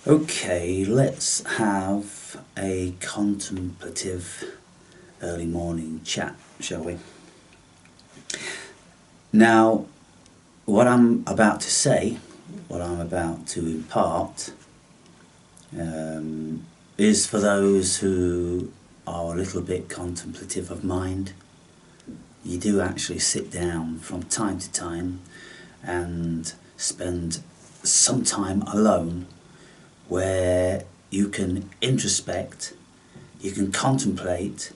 Okay, let's have a contemplative early morning chat, shall we? Now, what I'm about to say, what I'm about to impart, is for those who are a little bit contemplative of mind. You do actually sit down from time to time and spend some time alone where you can introspect, you can contemplate,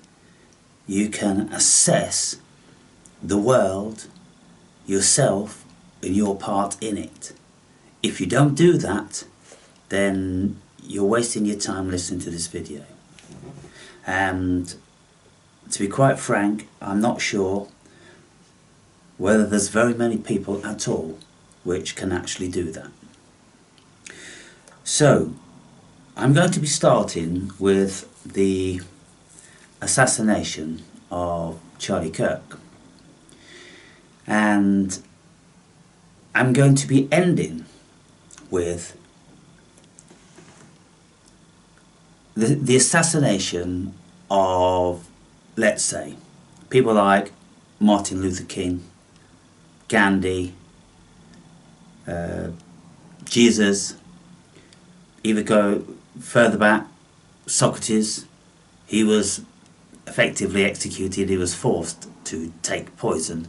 you can assess the world, yourself and your part in it. If you don't do that, then you're wasting your time listening to this video. And to be quite frank, I'm not sure whether there's very many people at all which can actually do that. So, I'm going to be starting with the assassination of Charlie Kirk. And I'm going to be ending with the assassination of, let's say, people like Martin Luther King, Gandhi, Jesus, even go further back, Socrates. He was effectively executed, he was forced to take poison.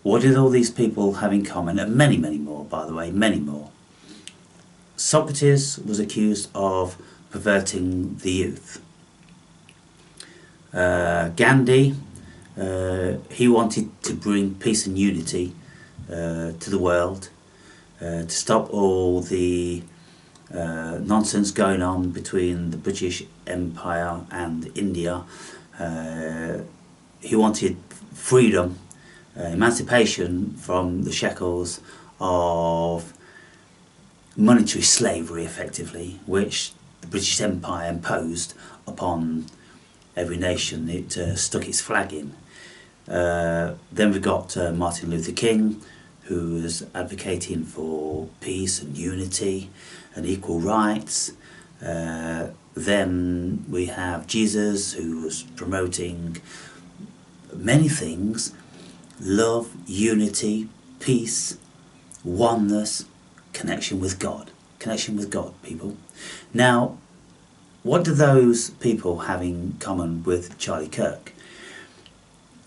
What did all these people have in common? And many, many more, by the way, many more. Socrates was accused of perverting the youth. Gandhi, he wanted to bring peace and unity to the world, to stop all the nonsense going on between the British Empire and India. He wanted freedom, emancipation from the shackles of monetary slavery, effectively, which the British Empire imposed upon every nation it stuck its flag in. Then we got Martin Luther King, who was advocating for peace and unity and equal rights. Then we have Jesus, who was promoting many things: love, unity, peace, oneness, connection with God. Connection with God, people. Now, what do those people have in common with Charlie Kirk?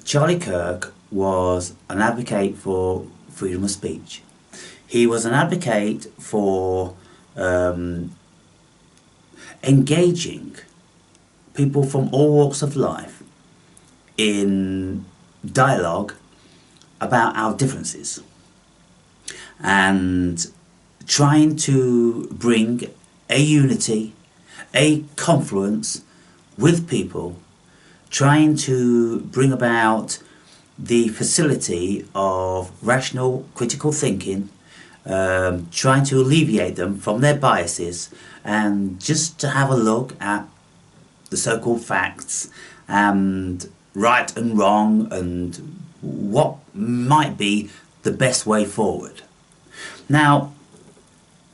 Charlie Kirk was an advocate for freedom of speech. He was an advocate for engaging people from all walks of life in dialogue about our differences and trying to bring a unity, a confluence with people, trying to bring about the facility of rational critical thinking, trying to alleviate them from their biases and just to have a look at the so-called facts and right and wrong and what might be the best way forward. Now,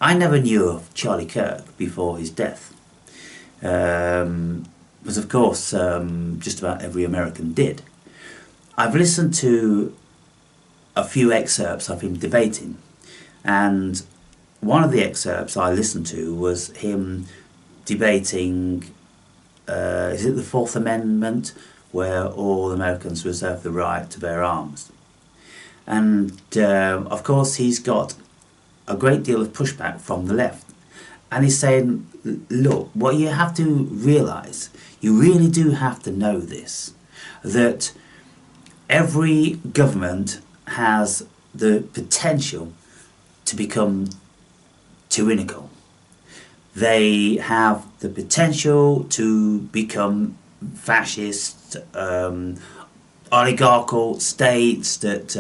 I never knew of Charlie Kirk before his death, because of course just about every American did. I've listened to a few excerpts of him debating, and one of the excerpts I listened to was him debating, is it the Fourth Amendment, where all Americans reserve the right to bear arms. And of course he's got a great deal of pushback from the left. And he's saying, look, what you have to realise, you really do have to know this, that every government has the potential to become tyrannical. They have the potential to become fascist, oligarchical states that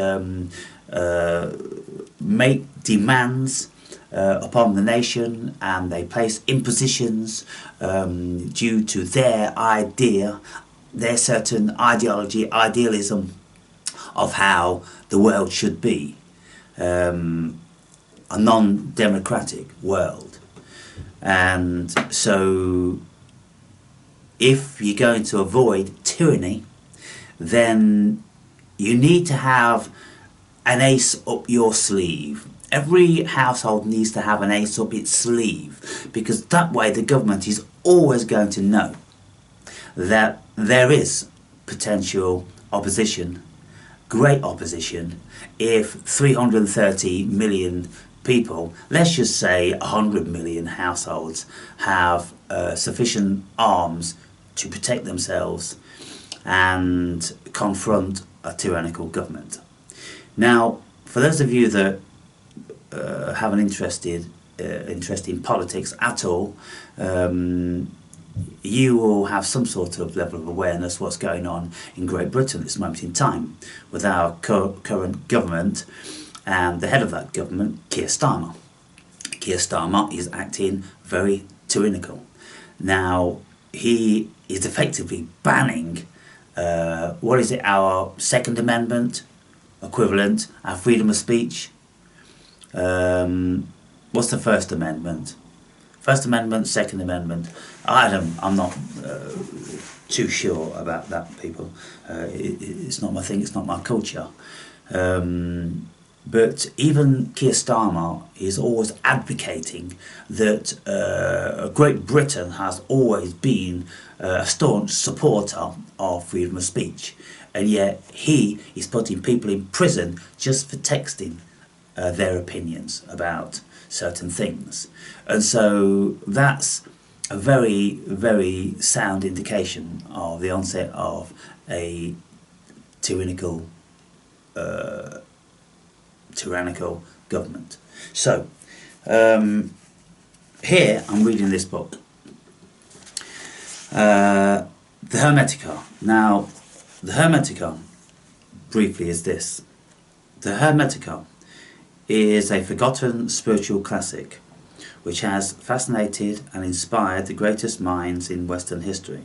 make demands upon the nation, and they place impositions due to their idea, their certain ideology, idealism of how the world should be. A non-democratic world. And so if you're going to avoid tyranny, then you need to have an ace up your sleeve. Every household needs to have an ace up its sleeve, because that way the government is always going to know that there is potential opposition, great opposition, if 330 million people, let's just say 100 million households, have sufficient arms to protect themselves and confront a tyrannical government. Now, for those of you that have an interest in politics at all, you will have some sort of level of awareness what's going on in Great Britain at this moment in time with our current government and the head of that government, Keir Starmer. Keir Starmer is acting very tyrannical. Now, he is effectively banning, our Second Amendment equivalent, our freedom of speech. What's the First Amendment? First Amendment, Second Amendment. I'm not too sure about that, people. It's not my thing, it's not my culture. But even Keir Starmer is always advocating that Great Britain has always been a staunch supporter of freedom of speech, and yet he is putting people in prison just for texting their opinions about certain things. And so that's a very, very sound indication of the onset of a tyrannical government. So here I'm reading this book, The Hermetica. Now, the Hermetica, briefly, is this. The Hermetica is a forgotten spiritual classic which has fascinated and inspired the greatest minds in Western history.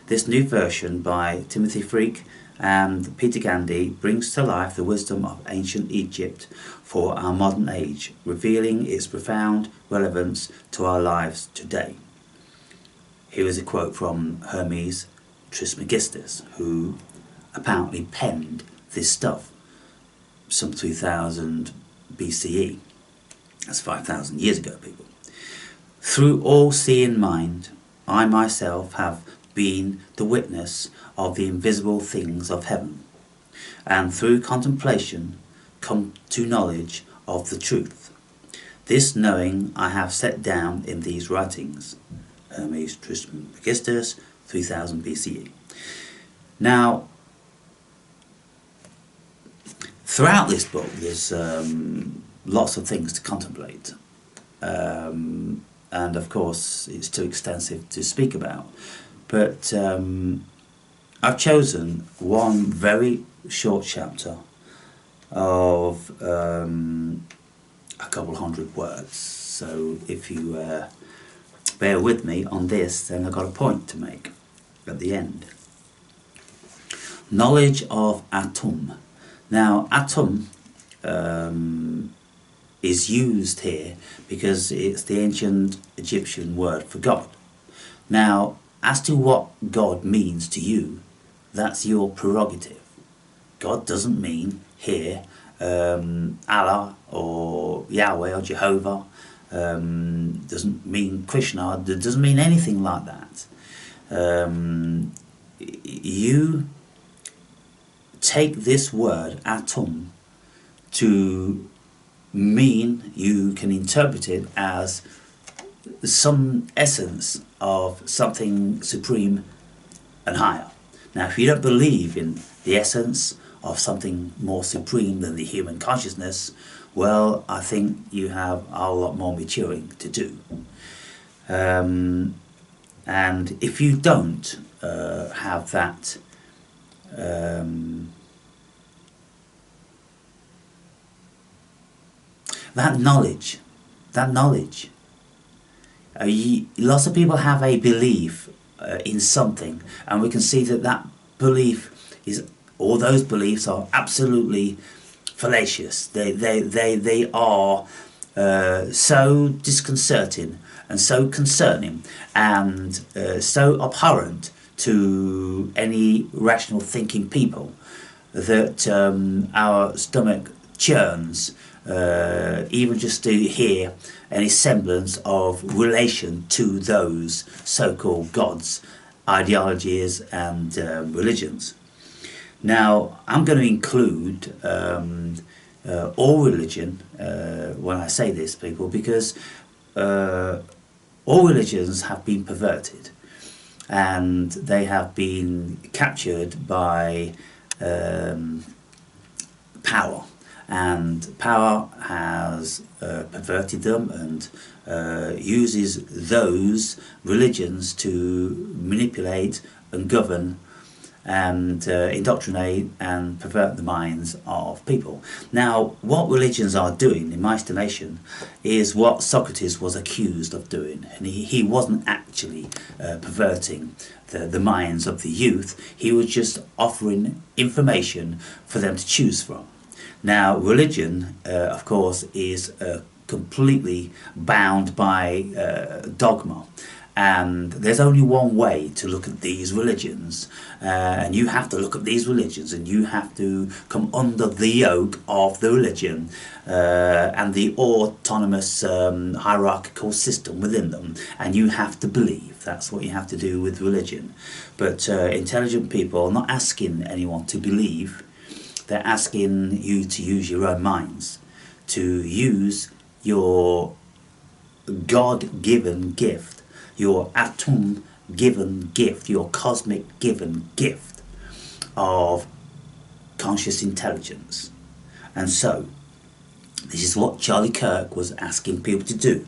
This new version by Timothy Freke and Peter Gandy brings to life the wisdom of ancient Egypt for our modern age, revealing its profound relevance to our lives today. Here is a quote from Hermes Trismegistus, who apparently penned this stuff some 2000 BCE. That's 5,000 years ago, people. Through all seeing mind, I myself have been the witness of the invisible things of heaven, and through contemplation come to knowledge of the truth. This knowing I have set down in these writings. Hermes Trismegistus, 3000 BCE. Now, throughout this book there's lots of things to contemplate, and of course it's too extensive to speak about, but I've chosen one very short chapter of a couple hundred words. So if you bear with me on this, then I've got a point to make at the end. Knowledge of Atum. Now, Atum is used here because it's the ancient Egyptian word for God. Now, as to what God means to you, that's your prerogative. God doesn't mean here Allah or Yahweh or Jehovah, doesn't mean Krishna, doesn't mean anything like that. You take this word Atum to mean, you can interpret it as some essence of something supreme and higher. Now, if you don't believe in the essence of something more supreme than the human consciousness, well, I think you have a whole lot more maturing to do. And if you don't have that that knowledge, lots of people have a belief in something, and we can see that that belief is, or those beliefs are absolutely fallacious. They are so disconcerting and so concerning and so abhorrent to any rational thinking people that our stomach churns even just to hear any semblance of relation to those so-called gods, ideologies and religions. Now, I'm going to include all religion when I say this, people, because all religions have been perverted and they have been captured by power, and power has perverted them and uses those religions to manipulate and govern and indoctrinate and pervert the minds of people. Now, what religions are doing, in my estimation, is what Socrates was accused of doing. And he wasn't actually perverting the minds of the youth. He was just offering information for them to choose from. Now, religion, of course, is completely bound by dogma. And there's only one way to look at these religions, and you have to look at these religions and you have to come under the yoke of the religion and the autonomous hierarchical system within them, and you have to believe. That's what you have to do with religion. But intelligent people are not asking anyone to believe, they're asking you to use your own minds, to use your God-given gift, your atom-given gift, your cosmic-given gift of conscious intelligence. And so, this is what Charlie Kirk was asking people to do.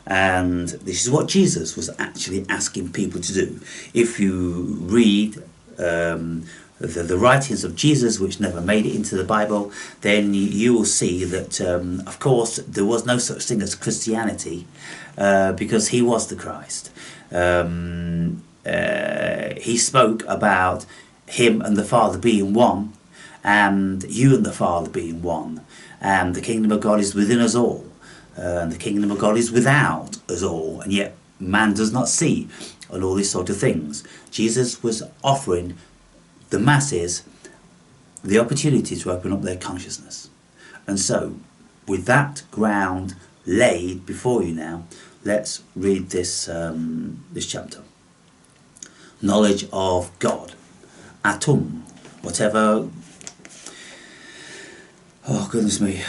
And this is what Jesus was actually asking people to do. If you read the writings of Jesus, which never made it into the Bible, then you will see that, of course, there was no such thing as Christianity, because he was the Christ. He spoke about him and the Father being one, and you and the Father being one, and the kingdom of God is within us all, and the kingdom of God is without us all, and yet man does not see, and all these sort of things. Jesus was offering the masses the opportunity to open up their consciousness. And so, with that ground laid before you now, let's read this this chapter. Knowledge of God. Atum. Whatever. Oh, goodness me.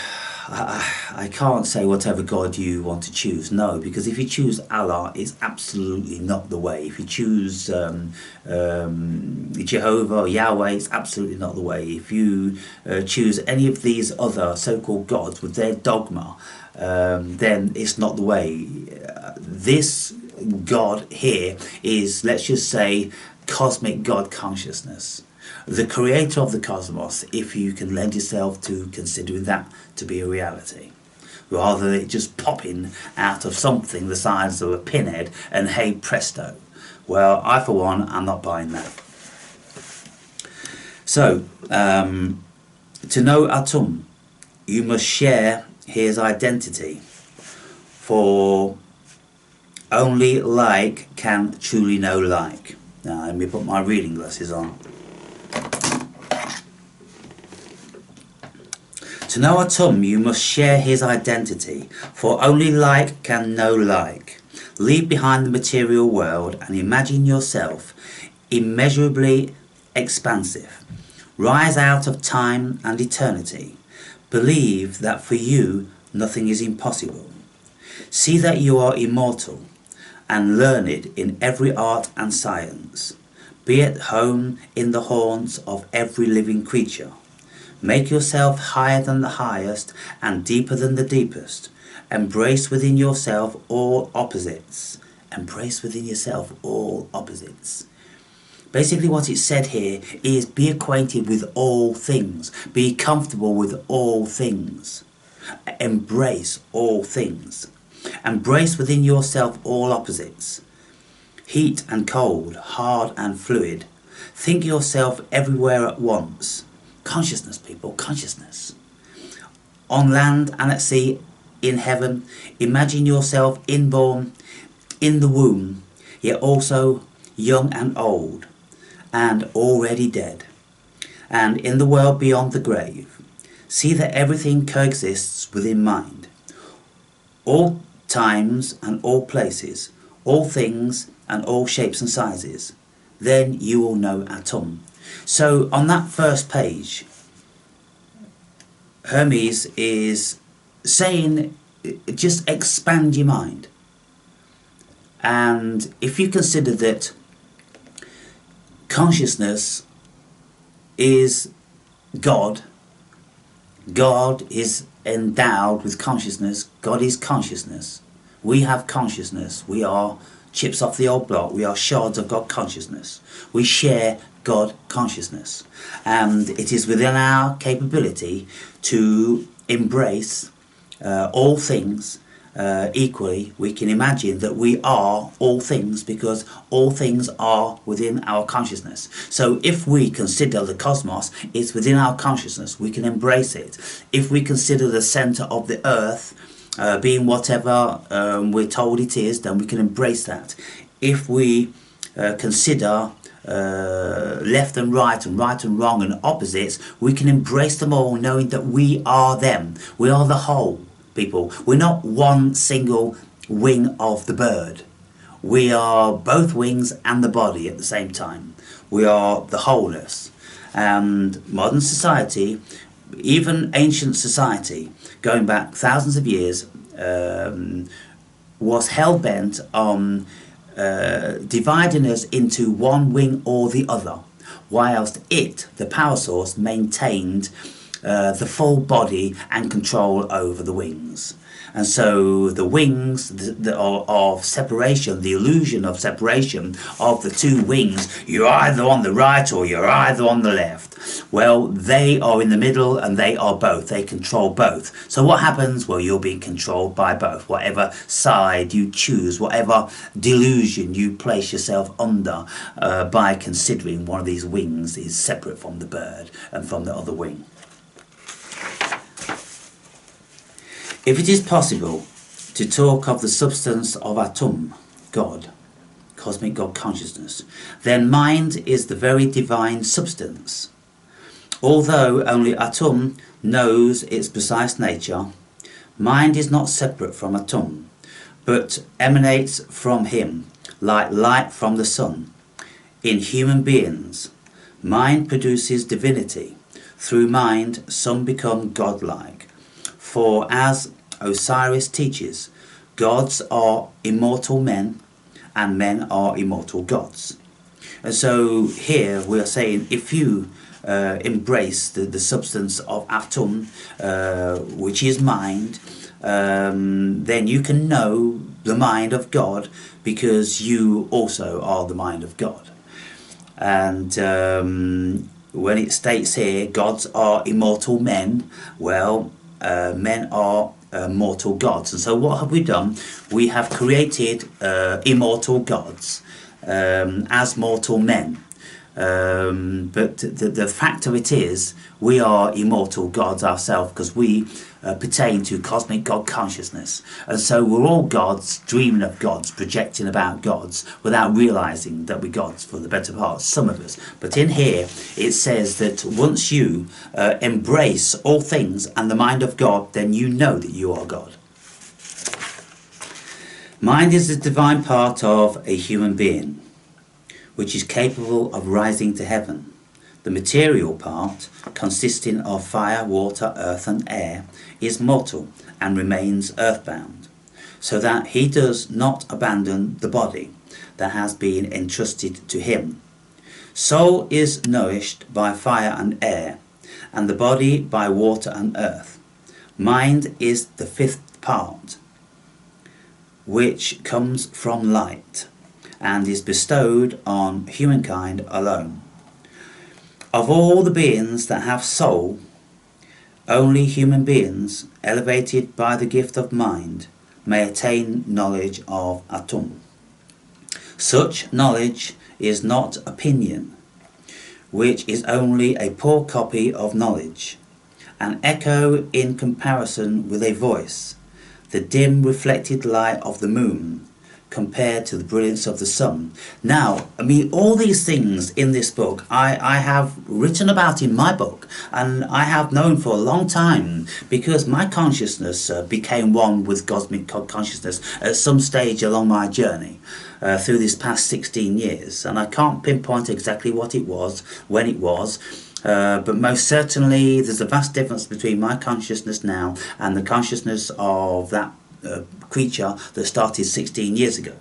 I can't say whatever God you want to choose. No, because if you choose Allah, it's absolutely not the way. If you choose Jehovah or Yahweh, it's absolutely not the way. If you choose any of these other so-called gods with their dogma, then it's not the way. This God here is, let's just say, cosmic God consciousness. The creator of the cosmos, if you can lend yourself to considering that to be a reality, rather than it just popping out of something the size of a pinhead and hey presto. Well, I for one am not buying that. So, to know Atum, you must share his identity, for only like can truly know like. Now let me put my reading glasses on. To know Atum, you must share his identity, for only like can know like. Leave behind the material world and imagine yourself immeasurably expansive. Rise out of time and eternity. Believe that for you nothing is impossible. See that you are immortal and learned in every art and science. Be at home in the haunts of every living creature. Make yourself higher than the highest and deeper than the deepest. Embrace within yourself all opposites. Embrace within yourself all opposites. Basically what it said here is be acquainted with all things. Be comfortable with all things. Embrace all things. Embrace within yourself all opposites. Heat and cold, hard and fluid. Think yourself everywhere at once. Consciousness, people, consciousness. On land and at sea, in heaven, imagine yourself inborn in the womb, yet also young and old, and already dead, and in the world beyond the grave. See that everything coexists within mind, all times and all places, all things and all shapes and sizes. Then you will know Atum. So on that first page, Hermes is saying, just expand your mind. And if you consider that consciousness is God, God is endowed with consciousness, God is consciousness. We have consciousness. We are chips off the old block. We are shards of God consciousness. We share God consciousness. And it is within our capability to embrace all things equally. We can imagine that we are all things because all things are within our consciousness. So if we consider the cosmos, it's within our consciousness. We can embrace it. If we consider the center of the earth being whatever we're told it is, then we can embrace that. If we consider left and right and wrong and opposites, we can embrace them all, knowing that we are them. We are the whole, people. We're not one single wing of the bird. We are both wings and the body at the same time. We are the wholeness. And modern society, even ancient society, going back thousands of years, was hell-bent on dividing us into one wing or the other, whilst it, the power source, maintained the full body and control over the wings. And so the wings of separation, the illusion of separation of the two wings, you're either on the right or you're either on the left. Well, they are in the middle and they are both. They control both. So what happens? Well, you're being controlled by both. Whatever side you choose, whatever delusion you place yourself under by considering one of these wings is separate from the bird and from the other wing. If it is possible to talk of the substance of Atum, God, cosmic God consciousness, then mind is the very divine substance. Although only Atum knows its precise nature, mind is not separate from Atum, but emanates from him like light from the sun. In human beings, mind produces divinity. Through mind, some become godlike. For as Osiris teaches, gods are immortal men and men are immortal gods. And so here we are saying, if you embrace the substance of Atum, which is mind, then you can know the mind of God, because you also are the mind of God. And when it states here, gods are immortal men, well, men are mortal gods. And so what have we done? We have created immortal gods as mortal men. But the fact of it is, we are immortal gods ourselves, because we pertain to cosmic God consciousness. And so we're all gods, dreaming of gods, projecting about gods, without realising that we're gods for the better part, some of us. But in here, it says that once you embrace all things and the mind of God, then you know that you are God. Mind is the divine part of a human being, which is capable of rising to heaven. The material part, consisting of fire, water, earth and air, is mortal and remains earthbound, so that he does not abandon the body that has been entrusted to him. Soul is nourished by fire and air, and the body by water and earth. Mind is the fifth part, which comes from light, and is bestowed on humankind alone. Of all the beings that have soul, only human beings, elevated by the gift of mind, may attain knowledge of Atum. Such knowledge is not opinion, which is only a poor copy of knowledge, an echo in comparison with a voice, the dim reflected light of the moon compared to the brilliance of the sun. Now, I mean, all these things in this book I have written about in my book, and I have known for a long time, because my consciousness became one with cosmic consciousness at some stage along my journey through this past 16 years. And I can't pinpoint exactly what it was, when it was, but most certainly there's a vast difference between my consciousness now and the consciousness of that creature that started 16 years ago.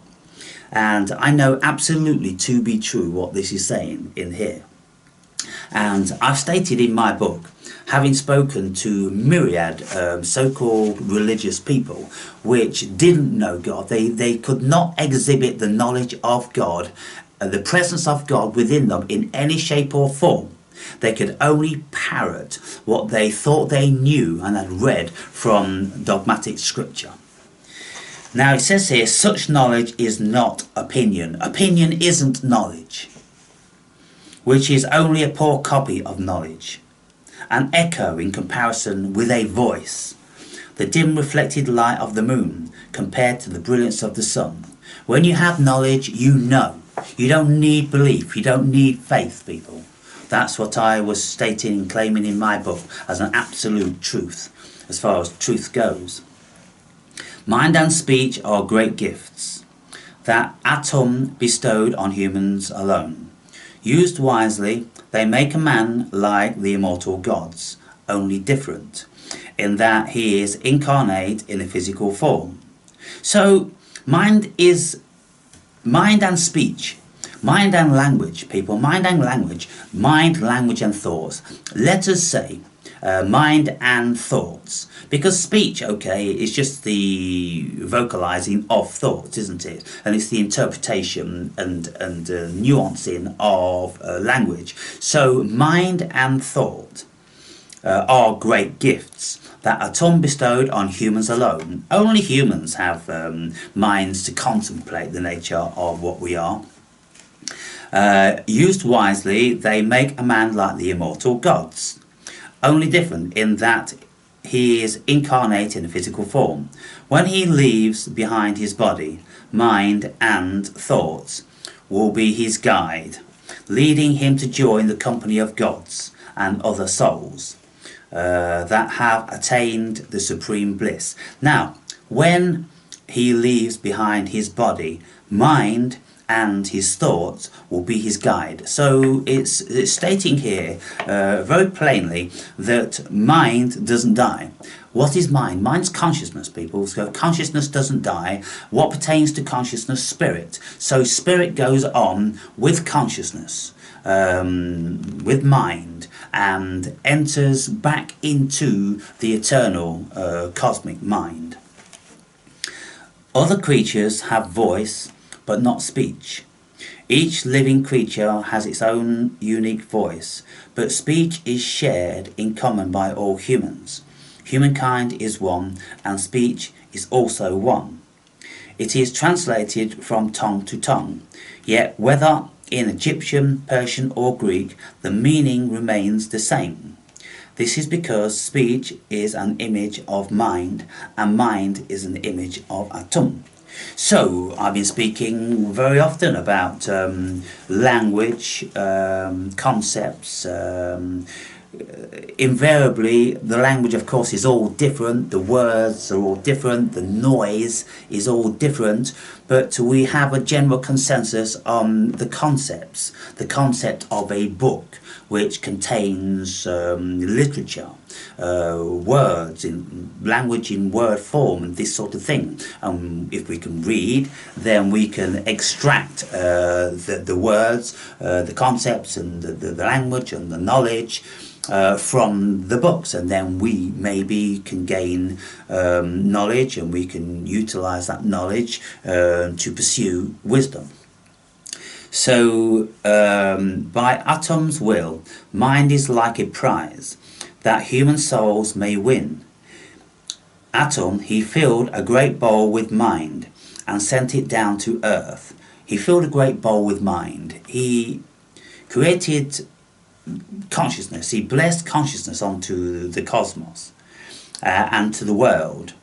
And I know absolutely to be true what this is saying in here. And I've stated in my book, having spoken to myriad so-called religious people which didn't know God, they could not exhibit the knowledge of God, the presence of God within them in any shape or form. They could only parrot what they thought they knew and had read from dogmatic scripture. Now it says here, such knowledge is not opinion. Opinion isn't knowledge, which is only a poor copy of knowledge, an echo in comparison with a voice, the dim reflected light of the moon compared to the brilliance of the sun. When you have knowledge, you know. You don't need belief, you don't need faith, people. That's what I was stating and claiming in my book as an absolute truth, as far as truth goes. Mind and speech are great gifts that Atum bestowed on humans alone. Used wisely, they make a man like the immortal gods, only different, in that he is incarnate in a physical form. So, mind and speech, mind and language, people, mind and language, mind, language and thoughts. Let us say mind and thoughts, because speech, okay, is just the vocalizing of thoughts, isn't it? And it's the interpretation and nuancing of language. So mind and thought are great gifts that Atum bestowed on humans alone. Only humans have minds to contemplate the nature of what we are. Used wisely, they make a man like the immortal gods, only different in that he is incarnate in a physical form. When he leaves behind his body, mind and thoughts will be his guide, leading him to join the company of gods and other souls that have attained the supreme bliss. Now, when he leaves behind his body, mind and his thoughts will be his guide. So it's stating here very plainly that mind doesn't die. What is mind? Mind's consciousness, people. So consciousness doesn't die. What pertains to consciousness? Spirit. So spirit goes on with consciousness, with mind, and enters back into the eternal cosmic mind. Other creatures have voice, but not speech. Each living creature has its own unique voice, but speech is shared in common by all humans. Humankind is one, and speech is also one. It is translated from tongue to tongue, yet whether in Egyptian, Persian or Greek, the meaning remains the same. This is because speech is an image of mind, and mind is an image of Atum. So, I've been speaking very often about language, concepts. Invariably, the language, of course, is all different. The words are all different. The noise is all different. But we have a general consensus on the concepts. The concept of a book, which contains literature, words, in language in word form, and this sort of thing. If we can read, then we can extract the words, the concepts, and the language and the knowledge from the books, and then we maybe can gain knowledge, and we can utilize that knowledge to pursue wisdom. So, by Atum's will, mind is like a prize that human souls may win. Atum, he filled a great bowl with mind and sent it down to earth. He filled a great bowl with mind. He created consciousness. He blessed consciousness onto the cosmos and to the world.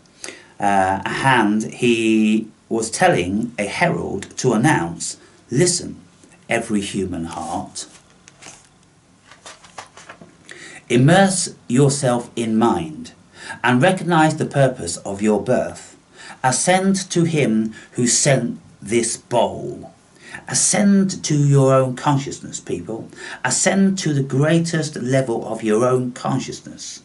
and he was telling a herald to announce, listen, every human heart, immerse yourself in mind and recognize the purpose of your birth. Ascend to him who sent this bowl. Ascend to your own consciousness, people. Ascend to the greatest level of your own consciousness.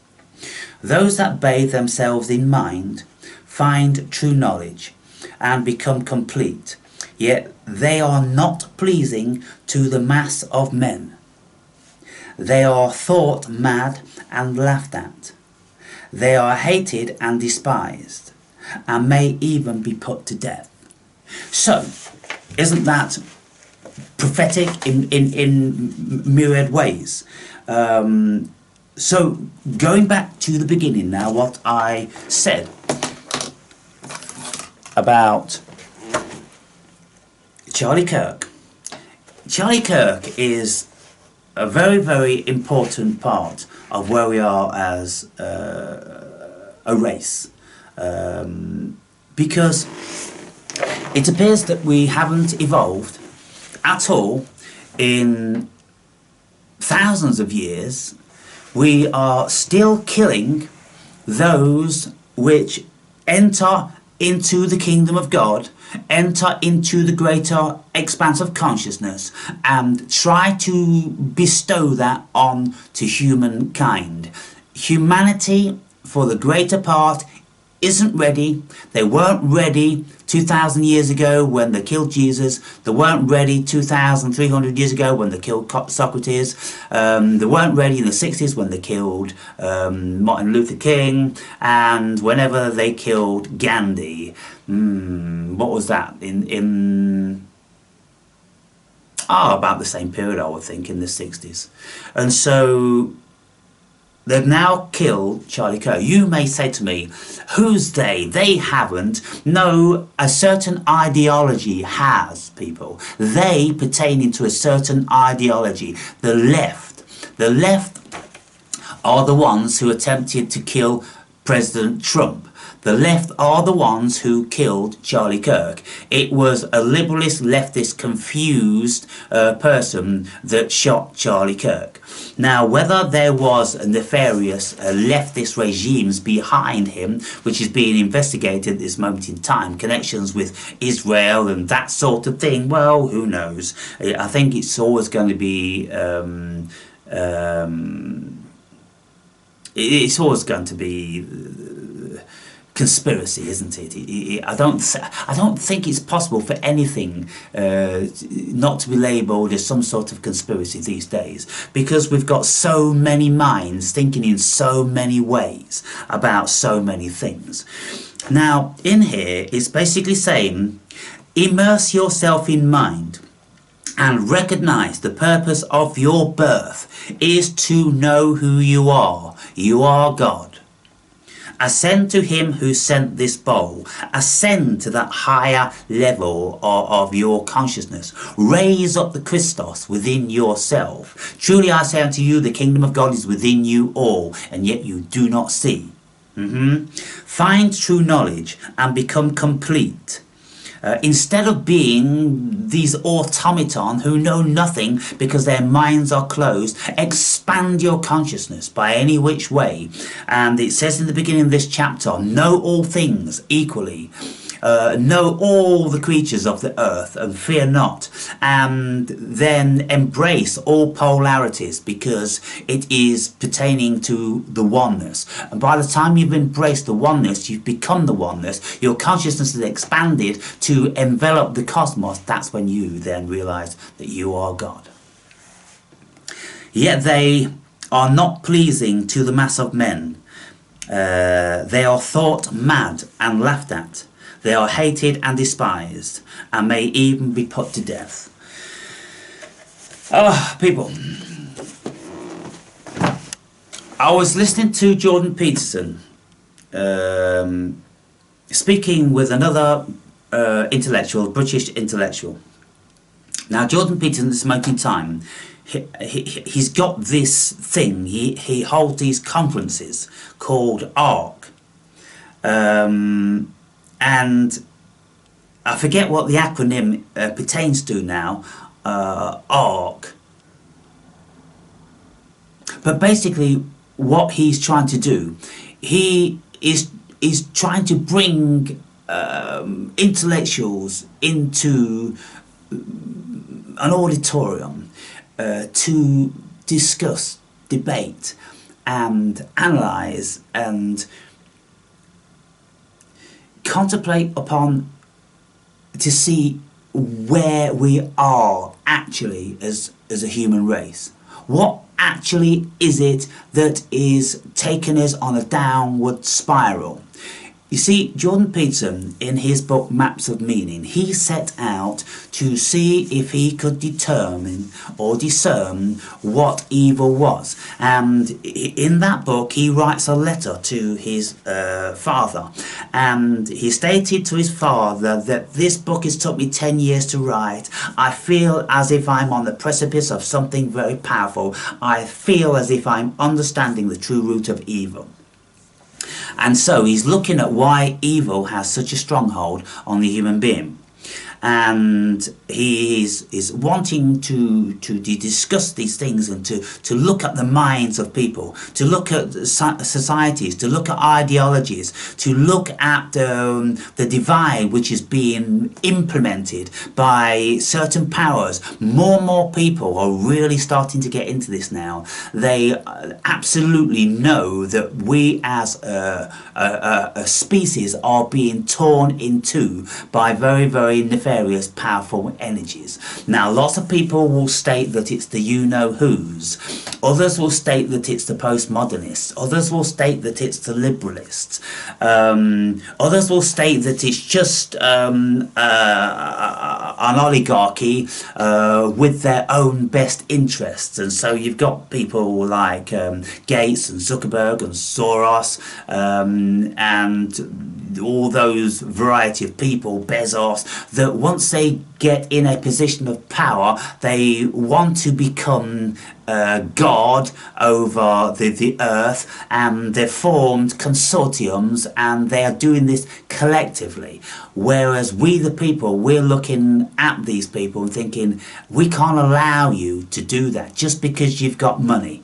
Those that bathe themselves in mind find true knowledge and become complete, yet they are not pleasing to the mass of men. They are thought mad and laughed at. They are hated and despised, and may even be put to death. So, isn't that prophetic in myriad ways? So, going back to the beginning now, what I said about Charlie Kirk. Charlie Kirk is a very, very important part of where we are as a race. Because it appears that we haven't evolved at all in thousands of years. We are still killing those which enter into the kingdom of God, enter into the greater expanse of consciousness, and try to bestow that on to humankind. Humanity, for the greater part, isn't ready. They weren't ready 2,000 years ago when they killed Jesus. They weren't ready 2,300 years ago when they killed Socrates. They weren't ready in the 60s when they killed Martin Luther King, and whenever they killed Gandhi. What was that? About the same period, I would think, in the 60s. And so they've now killed Charlie Kirk. You may say to me, who's they? They haven't. No, a certain ideology has, people. They pertaining to a certain ideology. The left. The left are the ones who attempted to kill President Trump. The left are the ones who killed Charlie Kirk. It was a liberalist, leftist, confused person that shot Charlie Kirk. Now, whether there was nefarious leftist regimes behind him, which is being investigated at this moment in time, connections with Israel and that sort of thing, well, who knows? I think it's always going to be it's always going to be conspiracy, isn't it? I don't think it's possible for anything not to be labelled as some sort of conspiracy these days, because we've got so many minds thinking in so many ways about so many things. Now, in here, it's basically saying, immerse yourself in mind and recognize the purpose of your birth is to know who you are. You are God. Ascend to him who sent this bowl. Ascend to that higher level of your consciousness. Raise up the Christos within yourself. Truly I say unto you, the kingdom of God is within you all, and yet you do not see. Find true knowledge and become complete. Instead of being these automaton who know nothing because their minds are closed, expand your consciousness by any which way. And it says in the beginning of this chapter, know all things equally. Know all the creatures of the earth and fear not, and then embrace all polarities because it is pertaining to the oneness. And by the time you've embraced the oneness, you've become the oneness, your consciousness is expanded to envelop the cosmos. That's when you then realize that you are God. Yet they are not pleasing to the mass of men. They are thought mad and laughed at. They are hated and despised, and may even be put to death. Oh, people. I was listening to Jordan Peterson speaking with another intellectual, British intellectual. Now, Jordan Peterson, at this moment in time, he's got this thing. He holds these conferences called ARC. And I forget what the acronym pertains to now, ARC. But basically what he's trying to do, he is trying to bring intellectuals into an auditorium to discuss, debate and analyse and contemplate upon, to see where we are actually as a human race. What actually is it that is taking us on a downward spiral? You see, Jordan Peterson, in his book Maps of Meaning, he set out to see if he could determine or discern what evil was. And in that book, he writes a letter to his father. And he stated to his father that this book has took me 10 years to write. I feel as if I'm on the precipice of something very powerful. I feel as if I'm understanding the true root of evil. And so he's looking at why evil has such a stronghold on the human being. And he is wanting to discuss these things and to look at the minds of people, to look at societies, to look at ideologies, to look at the divide which is being implemented by certain powers. More and more people are really starting to get into this now. They absolutely know that we as a species are being torn in two by very, very nefarious, powerful energies. Now, lots of people will state that it's the you-know-whos. Others will state that it's the postmodernists. Others will state that it's the liberalists. Others will state that it's just an oligarchy with their own best interests. And so you've got people like Gates and Zuckerberg and Soros and all those variety of people, Bezos, that once they get in a position of power, they want to become God over the earth, and they've formed consortiums and they are doing this collectively. Whereas we the people, we're looking at these people and thinking, we can't allow you to do that just because you've got money.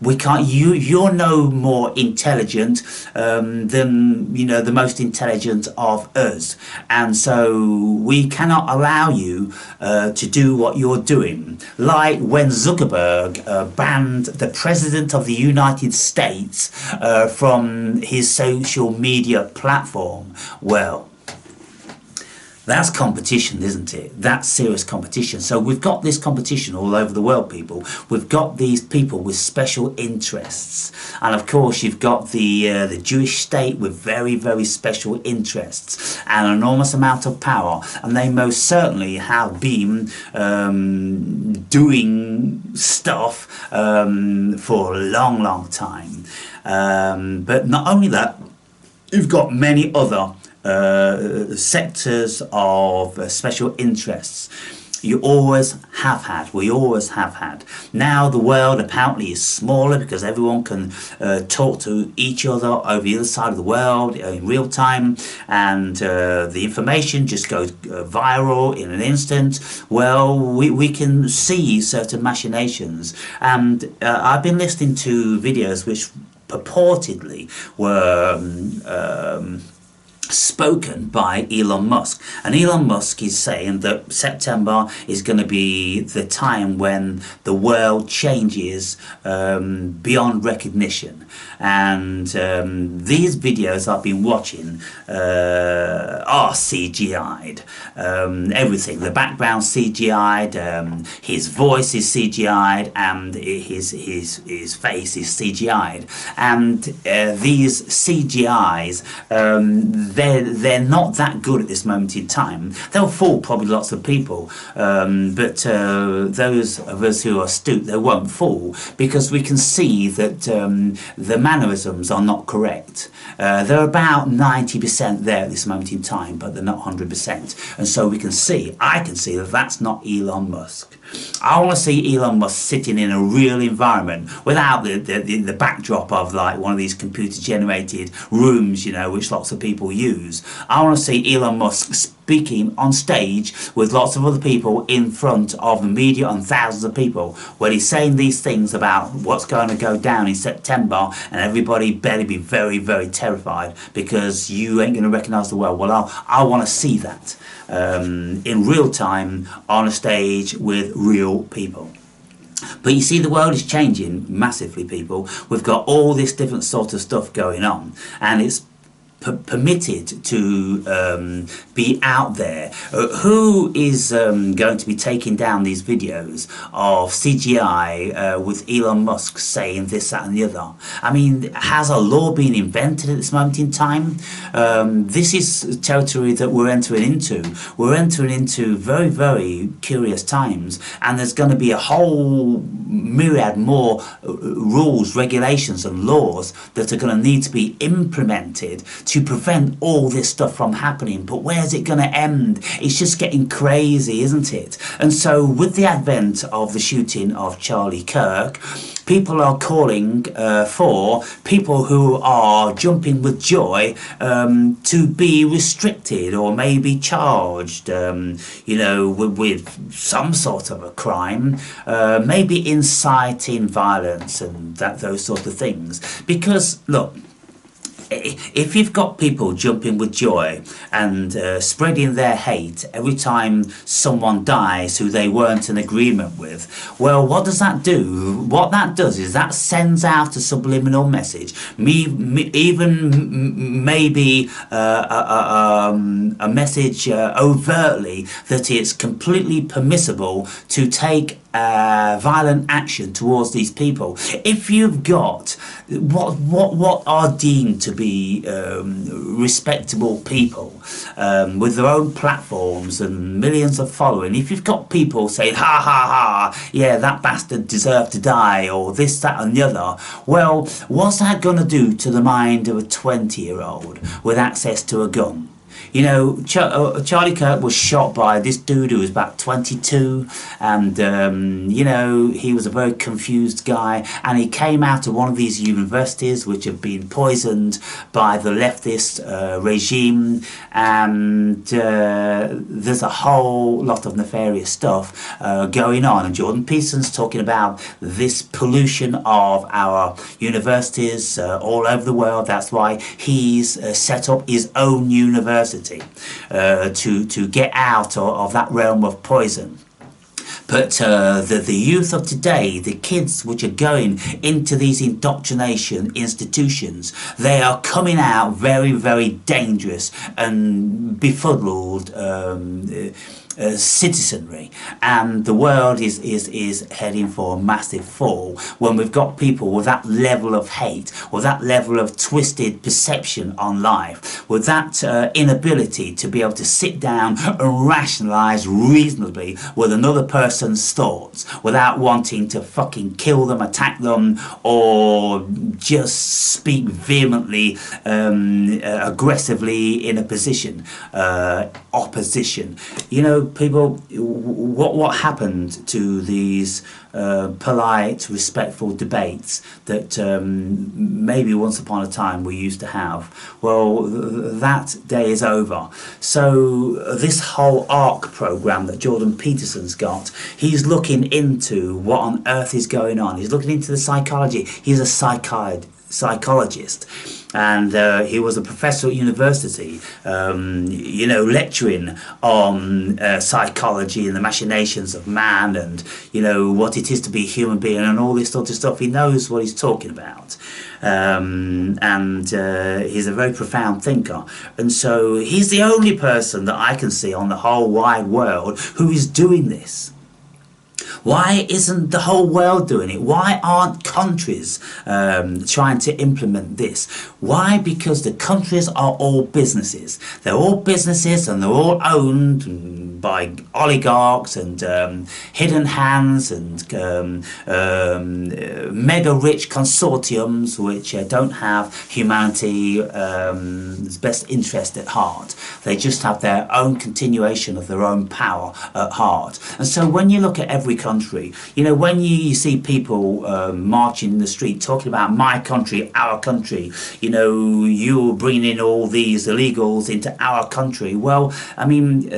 We can't. You're no more intelligent than, you know, the most intelligent of us, and so we cannot allow you to do what you're doing. Like when Zuckerberg banned the President of the United States from his social media platform. Well, that's competition, isn't it? That's serious competition. So we've got this competition all over the world, people. We've got these people with special interests. And of course, you've got the Jewish state with very, very special interests and an enormous amount of power. And they most certainly have been doing stuff for a long, long time. But not only that, you've got many other sectors of special interests. You always have had, we always have had. Now the world apparently is smaller because everyone can talk to each other over the other side of the world in real time, and the information just goes viral in an instant. Well, we can see certain machinations, and I've been listening to videos which purportedly were spoken by Elon Musk, and Elon Musk is saying that September is going to be the time when the world changes beyond recognition. And these videos I've been watching are CGI'd. Everything, the background CGI'd, his voice is CGI'd, and his face is CGI'd. And these CGIs, they're not that good at this moment in time. They'll fool probably lots of people, but those of us who are astute, they won't fool, because we can see that the mannerisms are not correct. They're about 90% there at this moment in time, but they're not 100%. And so we can see, I can see that that's not Elon Musk. I want to see Elon Musk sitting in a real environment without the backdrop of like one of these computer generated rooms, you know, which lots of people use. I want to see Elon Musk speaking on stage with lots of other people in front of the media and thousands of people, where he's saying these things about what's going to go down in September, and everybody better be very, very terrified because you ain't going to recognise the world. Well, I want to see that in real time on a stage with real people. But you see, the world is changing massively, people. We've got all this different sort of stuff going on, and it's permitted to be out there. Who is going to be taking down these videos of CGI with Elon Musk saying this, that and the other? I mean, has a law been invented at this moment in time? This is territory that we're entering into. We're entering into very, very curious times, and there's going to be a whole myriad more rules, regulations and laws that are going to need to be implemented to prevent all this stuff from happening. But where's it going to end? It's just getting crazy, isn't it? And so with the advent of the shooting of Charlie Kirk, people are calling for people who are jumping with joy to be restricted or maybe charged, you know, with some sort of a crime, maybe inciting violence and those sort of things. Because, look, if you've got people jumping with joy and spreading their hate every time someone dies who they weren't in agreement with, well, what does that do? What that does is that sends out a subliminal message, even maybe a message overtly that it's completely permissible to take violent action towards these people. If you've got what are deemed to be respectable people with their own platforms and millions of following, if you've got people saying ha ha ha, yeah, that bastard deserved to die, or this, that and the other, well, what's that going to do to the mind of a 20-year-old with access to a gun? You know, Charlie Kirk was shot by this dude who was about 22, and, you know, he was a very confused guy, and he came out of one of these universities which have been poisoned by the leftist regime, and there's a whole lot of nefarious stuff going on, and Jordan Peterson's talking about this pollution of our universities all over the world. That's why he's set up his own university. To get out of that realm of poison. But the youth of today, the kids which are going into these indoctrination institutions, they are coming out very, very dangerous and befuddled citizenry, and the world is heading for a massive fall when we've got people with that level of hate, with that level of twisted perception on life, with that inability to be able to sit down and rationalise reasonably with another person's thoughts without wanting to fucking kill them, attack them, or just speak vehemently, aggressively in a position, opposition. You know, people, what happened to these polite, respectful debates that maybe once upon a time we used to have? Well, that day is over. So this whole ARC program that Jordan Peterson's got, he's looking into what on earth is going on. He's looking into the psychology. He's a psychologist. And he was a professor at university, you know, lecturing on psychology and the machinations of man, and, you know, what it is to be a human being and all this sort of stuff. He knows what he's talking about. And he's a very profound thinker. And so he's the only person that I can see on the whole wide world who is doing this. Why isn't the whole world doing it? Why aren't countries trying to implement this? Why? Because the countries are all businesses. They're all businesses and they're all owned by oligarchs and hidden hands and mega rich consortiums which don't have humanity's best interest at heart. They just have their own continuation of their own power at heart. And so when you look at every country, you know, when you see people marching in the street talking about my country, our country, you know, you're bringing in all these illegals into our country. Well, I mean,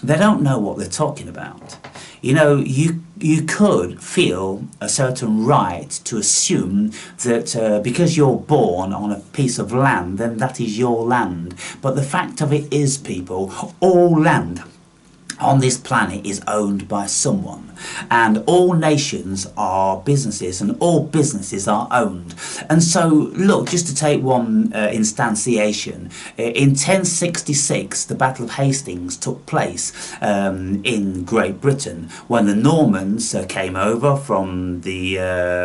they don't know what they're talking about. You know, you could feel a certain right to assume that because you're born on a piece of land, then that is your land. But the fact of it is, people, all land on this planet is owned by someone, and all nations are businesses and all businesses are owned. And so look, just to take one instantiation, in 1066 the Battle of Hastings took place in Great Britain when the Normans came over from the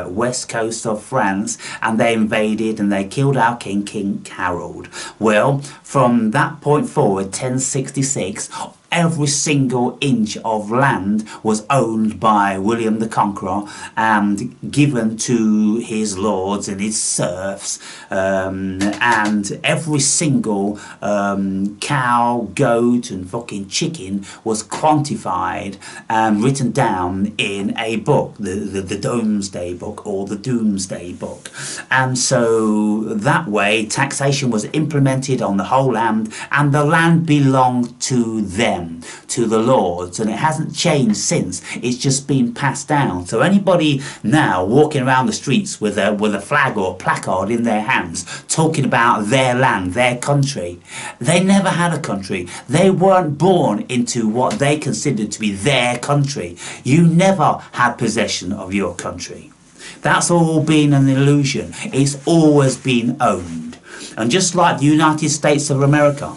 west coast of France, and they invaded and they killed our king, King Harold. Well, from that point forward, 1066, every single inch of land was owned by William the Conqueror and given to his lords and his serfs, and every single cow, goat and fucking chicken was quantified and written down in a book, the Domesday Book or the Doomsday Book. And so that way taxation was implemented on the whole land, and the land belonged to them, to the lords, and it hasn't changed since. It's just been passed down. So anybody now walking around the streets with a flag or a placard in their hands talking about their land, their country, they never had a country. They weren't born into what they considered to be their country. You never had possession of your country. That's all been an illusion. It's always been owned. And just like the United States of America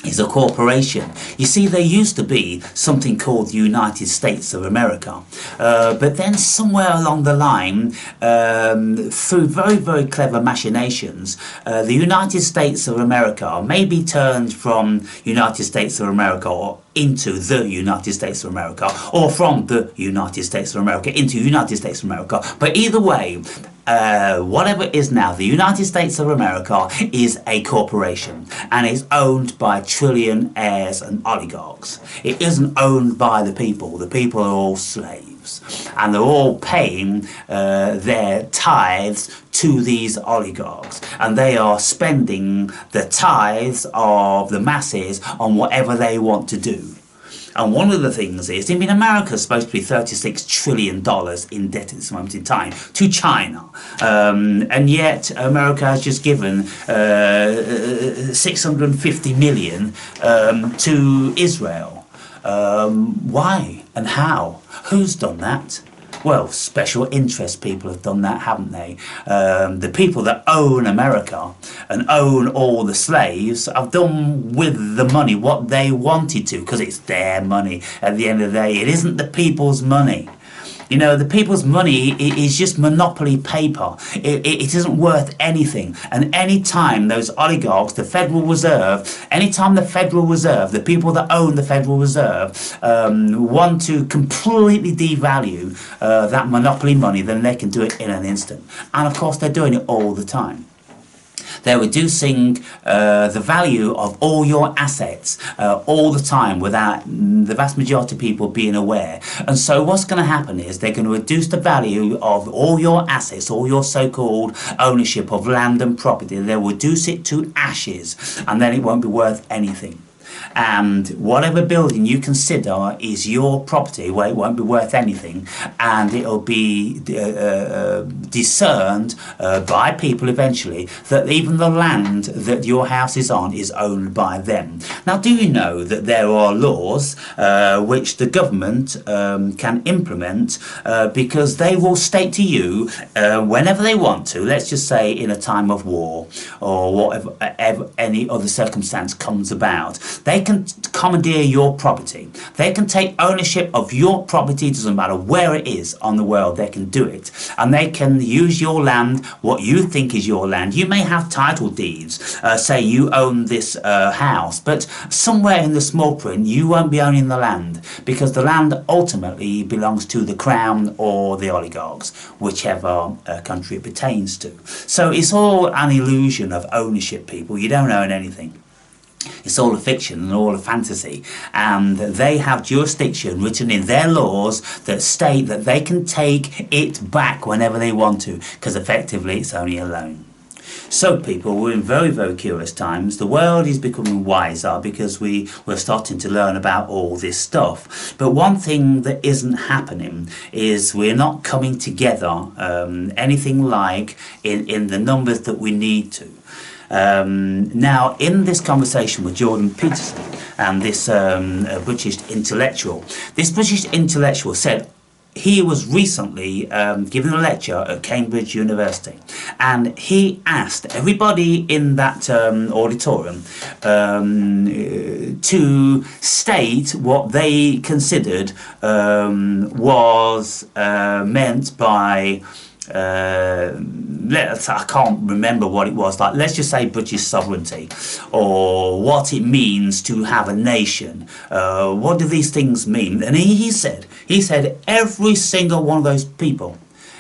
is a corporation. You see, there used to be something called the United States of America, but then somewhere along the line, through very, very clever machinations, the United States of America maybe turned from United States of America or into the United States of America, or from the United States of America into United States of America. But either way, whatever it is now, the United States of America is a corporation, and it's owned by trillionaires and oligarchs. It isn't owned by the people. The people are all slaves, and they're all paying their tithes to these oligarchs, and they are spending the tithes of the masses on whatever they want to do. And one of the things is, I mean, America's supposed to be $36 trillion in debt at this moment in time to China. And yet America has just given 650 million to Israel. Why and how? Who's done that? Well, special interest people have done that, haven't they? The people that own America and own all the slaves have done with the money what they wanted to, because it's their money at the end of the day. It isn't the people's money. You know, the people's money is just monopoly paper. It isn't worth anything. And any time those oligarchs, the Federal Reserve, anytime the Federal Reserve, the people that own the Federal Reserve, want to completely devalue that monopoly money, then they can do it in an instant. And of course, they're doing it all the time. They're reducing the value of all your assets all the time without the vast majority of people being aware. And so what's going to happen is they're going to reduce the value of all your assets, all your so-called ownership of land and property. They'll reduce it to ashes, and then it won't be worth anything. And whatever building you consider is your property, well, it won't be worth anything, and it'll be discerned by people eventually that even the land that your house is on is owned by them. Now, do you know that there are laws which the government can implement because they will state to you whenever they want to, let's just say in a time of war or whatever any other circumstance comes about, They can commandeer your property. They can take ownership of your property, doesn't matter where it is on the world, they can do it. And they can use your land, what you think is your land. You may have title deeds, say you own this house, but somewhere in the small print you won't be owning the land, because the land ultimately belongs to the crown or the oligarchs, whichever country it pertains to. So it's all an illusion of ownership, people. You don't own anything. It's all a fiction and all a fantasy, and they have jurisdiction written in their laws that state that they can take it back whenever they want to, because effectively it's only a loan. So people, we're in very, very curious times. The world is becoming wiser because we're starting to learn about all this stuff. But one thing that isn't happening is we're not coming together anything like in the numbers that we need to. Now, in this conversation with Jordan Peterson and this British intellectual said he was recently giving a lecture at Cambridge University, and he asked everybody in that auditorium to state what they considered was meant by I can't remember what it was, like let's just say British sovereignty, or what it means to have a nation. What do these things mean? And he said every single one of those people,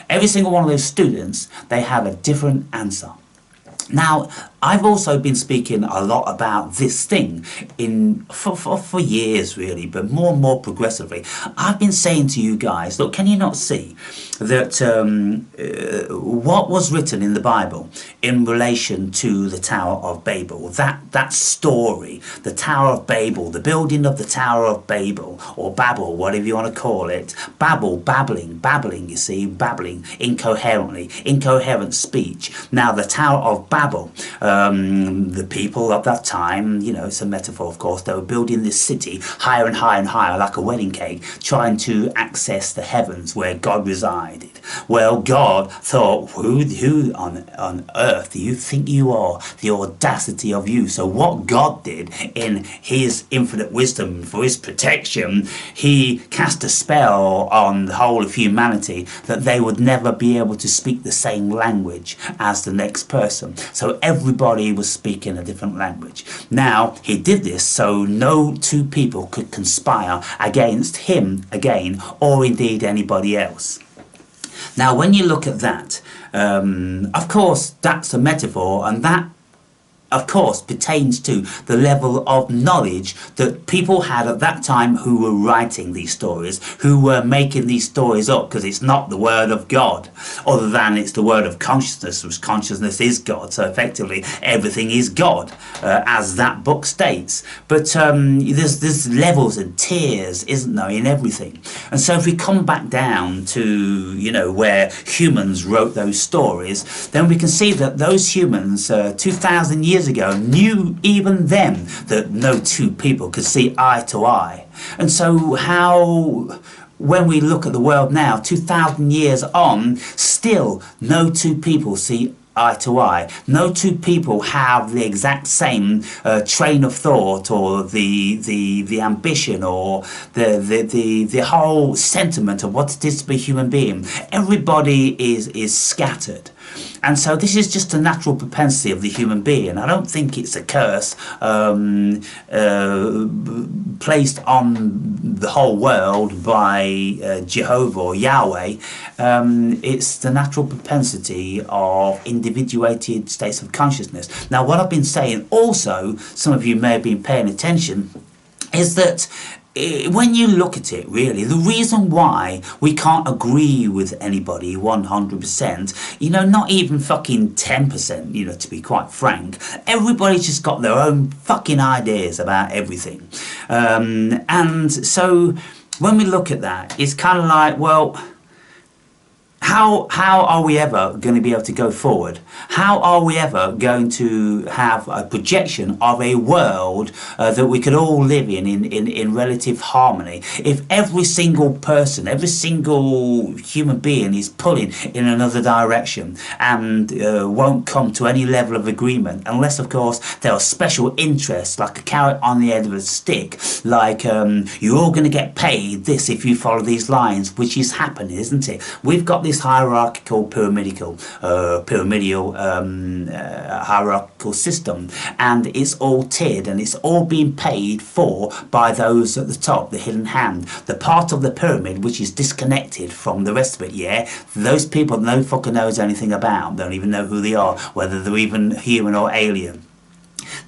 every single one of those students, they have a different answer. Now, I've also been speaking a lot about this thing for years, really, but more and more progressively. I've been saying to you guys, look, can you not see that what was written in the Bible in relation to the Tower of Babel, that story, the Tower of Babel, the building of the Tower of Babel, or Babel, whatever you want to call it, babbling, you see, babbling incoherently, incoherent speech. Now, the Tower of Babel, the people of that time, you know, it's a metaphor, of course, they were building this city higher and higher and higher, like a wedding cake, trying to access the heavens where God resided. Well, God thought, who on earth do you think you are? The audacity of you. So what God did in his infinite wisdom for his protection, he cast a spell on the whole of humanity that they would never be able to speak the same language as the next person. So everybody was speaking a different language. Now, he did this so no two people could conspire against him again, or indeed anybody else. Now, when you look at that, of course, that's a metaphor, and that, of course, pertains to the level of knowledge that people had at that time who were writing these stories, who were making these stories up, because it's not the word of God, other than it's the word of consciousness, which consciousness is God, so effectively everything is God, as that book states. But there's levels and tiers, isn't there, in everything. And so if we come back down to, you know, where humans wrote those stories, then we can see that those humans 2,000 years ago knew even then that no two people could see eye to eye. And so how, when we look at the world now, 2,000 years on, still no two people see eye to eye. No two people have the exact same train of thought, or the ambition, or the whole sentiment of what it is to be a human being. Everybody is scattered. And so this is just a natural propensity of the human being. I don't think it's a curse placed on the whole world by Jehovah or Yahweh. It's the natural propensity of individuated states of consciousness. Now, what I've been saying also, some of you may have been paying attention, is that when you look at it, really, the reason why we can't agree with anybody 100%, you know, not even fucking 10%, you know, to be quite frank, everybody's just got their own fucking ideas about everything. And so when we look at that, it's kind of like, well, how are we ever going to be able to go forward? How are we ever going to have a projection of a world that we could all live in relative harmony if every single person, every single human being is pulling in another direction and won't come to any level of agreement, unless of course there are special interests like a carrot on the end of a stick, like you're all going to get paid this if you follow these lines, which is happening, isn't it? We've got this hierarchical pyramidal hierarchical system, and it's all tiered and it's all being paid for by those at the top, the hidden hand, the part of the pyramid which is disconnected from the rest of it. Yeah, those people no fucker knows anything about, don't even know who they are, whether they're even human or alien.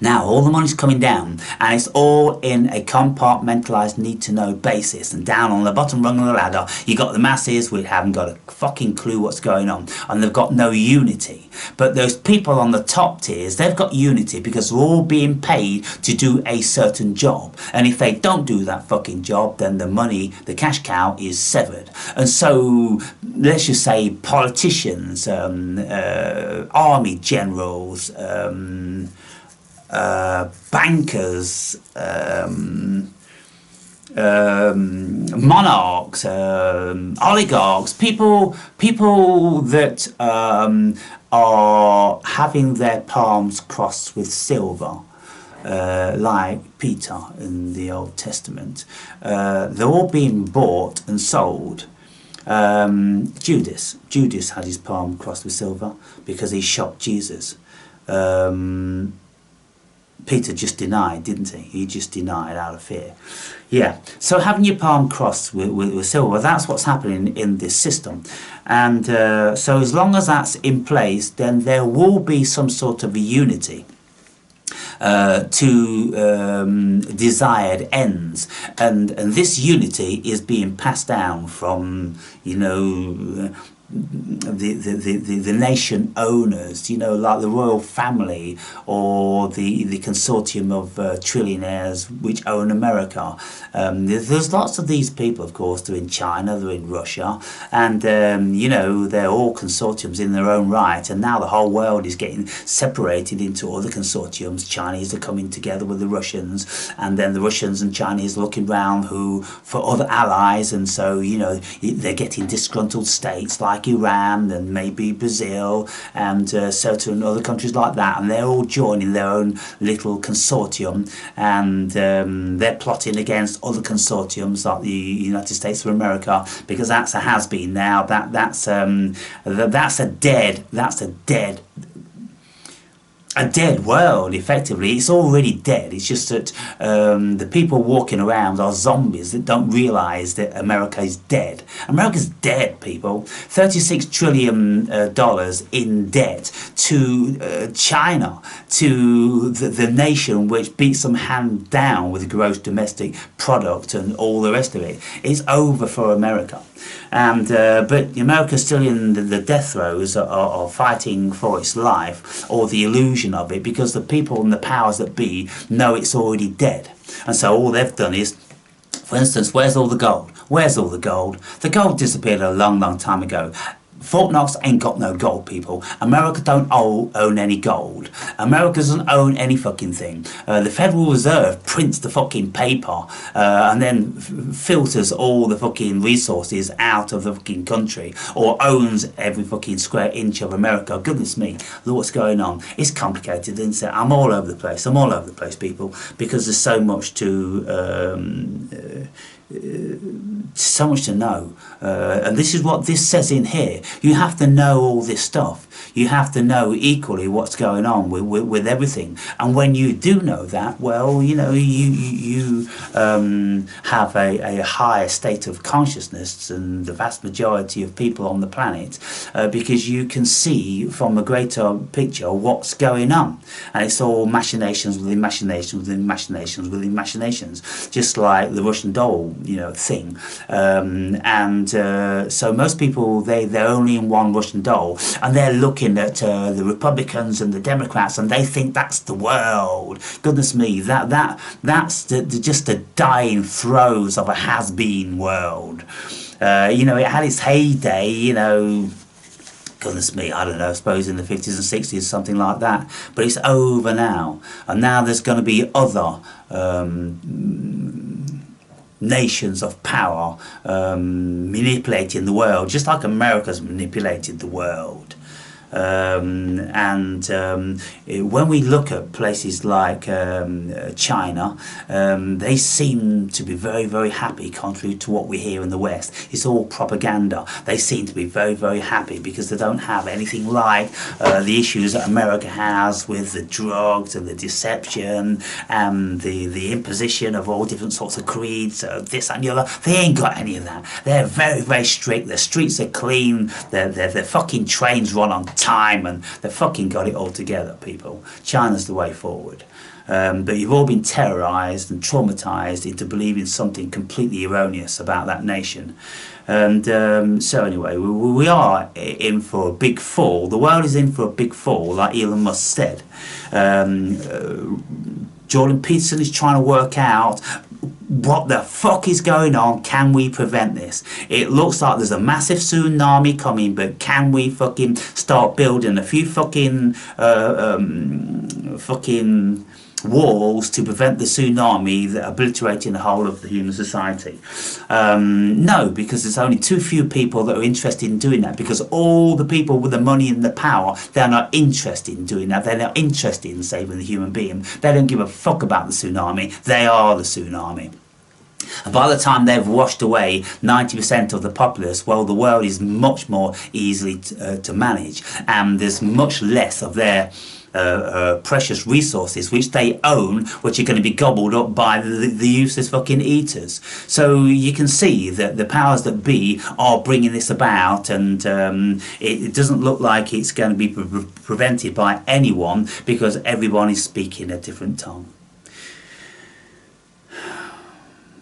Now all the money's coming down, and it's all in a compartmentalised need-to-know basis, and down on the bottom rung of the ladder you got the masses which haven't got a fucking clue what's going on, and they've got no unity. But those people on the top tiers, they've got unity because they're all being paid to do a certain job, and if they don't do that fucking job, then the money, the cash cow, is severed. And so let's just say politicians, army generals, bankers, monarchs, oligarchs, people that are having their palms crossed with silver, like Peter in the Old Testament. They're all being bought and sold. Judas had his palm crossed with silver because he shot Jesus. Peter just denied, didn't he? He just denied out of fear. Yeah, so having your palm crossed with silver, that's what's happening in this system. And so as long as that's in place, then there will be some sort of a unity to desired ends, and this unity is being passed down from, you know, the nation owners, you know, like the royal family or the consortium of trillionaires which own America. There's lots of these people, of course. They're in China, they're in Russia, and you know, they're all consortiums in their own right, and now the whole world is getting separated into other consortiums. Chinese are coming together with the Russians, and then the Russians and Chinese looking round for other allies, and so, you know, they're getting disgruntled states like Iran and maybe Brazil and certain other countries like that, and they're all joining their own little consortium, and they're plotting against other consortiums like the United States of America, because that's a has-been now. That's a dead world, effectively. It's already dead. It's just that the people walking around are zombies that don't realise that America is dead. America's dead, people. $36 trillion in debt to China, to the nation which beats them hand down with gross domestic product and all the rest of it. It's over for America. And but America's still in the death throes of fighting for its life, or the illusion of it, because the people and the powers that be know it's already dead. And so all they've done is, for instance, where's all the gold? Where's all the gold? The gold disappeared a long, long time ago. Fort Knox ain't got no gold, people. America don't own any gold. America doesn't own any fucking thing. The Federal Reserve prints the fucking paper and then filters all the fucking resources out of the fucking country, or owns every fucking square inch of America. Goodness me, look what's going on. It's complicated, isn't it? I'm all over the place. I'm all over the place, people, because there's so much to know, and this is what this says in here. You have to know all this stuff. You have to know equally what's going on with everything. And when you do know that, well, you know, you have a higher state of consciousness than the vast majority of people on the planet, because you can see from a greater picture what's going on. And it's all machinations within machinations within machinations within machinations, just like the Russian doll, you know, thing. So most people, they're only in one Russian doll, and they're looking at the Republicans and the Democrats, and they think that's the world. Goodness me, that's just the dying throes of a has-been world. You know, it had its heyday, you know, goodness me, I don't know, I suppose in the 50s and 60s, something like that. But it's over now. And now there's going to be other nations of power manipulating the world, just like America's manipulated the world. When we look at places like China, they seem to be very, very happy, contrary to what we hear in the West. It's all propaganda. They seem to be very, very happy because they don't have anything like the issues that America has with the drugs and the deception and the imposition of all different sorts of creeds, this and the other. They ain't got any of that. They're very, very strict. Their streets are clean. Their fucking trains run on time, and they've fucking got it all together, people. China's the way forward. But you've all been terrorised and traumatised into believing something completely erroneous about that nation. And so anyway, we are in for a big fall. The world is in for a big fall, like Elon Musk said. Jordan Peterson is trying to work out what the fuck is going on. Can we prevent this? It looks like there's a massive tsunami coming, but can we fucking start building a few fucking walls to prevent the tsunami that obliterating the whole of the human society? No, because there's only too few people that are interested in doing that, because all the people with the money and the power, they're not interested in doing that. They're not interested in saving the human being. They don't give a fuck about the tsunami. They are the tsunami. And by the time they've washed away 90% of the populace, well, the world is much more easily to manage, and there's much less of their precious resources which they own, which are going to be gobbled up by the useless fucking eaters. So you can see that the powers that be are bringing this about, and it doesn't look like it's going to be prevented by anyone, because everyone is speaking a different tongue.